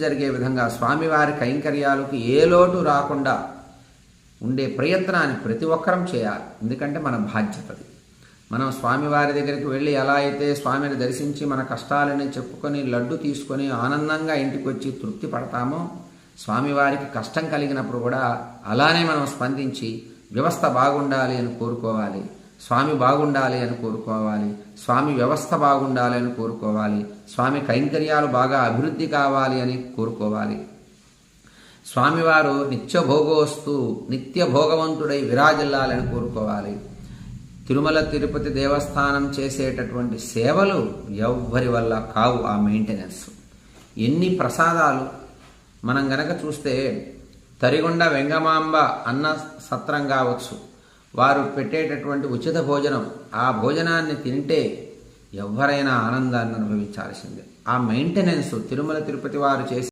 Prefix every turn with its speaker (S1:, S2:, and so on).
S1: జరిగే విధంగా స్వామివారి కైంకర్యాలకు ఏ లోటు రాకుండా ఉండే ప్రయత్నాన్ని ప్రతి ఒక్కరం చేయాలి. ఎందుకంటే మన బాధ్యతది. మనం స్వామివారి దగ్గరికి వెళ్ళి ఎలా అయితే స్వామిని దర్శించి మన కష్టాలని చెప్పుకొని లడ్డు తీసుకొని ఆనందంగా ఇంటికి వచ్చి తృప్తి పడతామో, స్వామివారికి కష్టం కలిగినప్పుడు కూడా అలానే మనం స్పందించి వ్యవస్థ బాగుండాలి అని కోరుకోవాలి, స్వామి బాగుండాలి అని కోరుకోవాలి, స్వామి వ్యవస్థ బాగుండాలి అని కోరుకోవాలి, స్వామి కైంకర్యాలు బాగా అభివృద్ధి కావాలి అని కోరుకోవాలి. స్వామివారు నిత్యభోగోస్తు నిత్య భోగవంతుడై విరాజిల్లాలని కోరుకోవాలి. తిరుమల తిరుపతి దేవస్థానం చేసేటటువంటి సేవలు ఎవ్వరి వల్ల కావు. ఆ మెయింటెనెన్స్ ఎన్ని ప్రసాదాలు మనం గనక చూస్తే, తరిగొండ వెంగమాంబ అన్న సత్రం కావచ్చు, వారు పెట్టేటటువంటి ఉచిత భోజనం, ఆ భోజనాన్ని తింటే ఎవరైనా ఆనందాన్ని అనుభవించాల్సిందే. ఆ మెయింటెనెన్స్ తిరుమల తిరుపతి వారు చేసే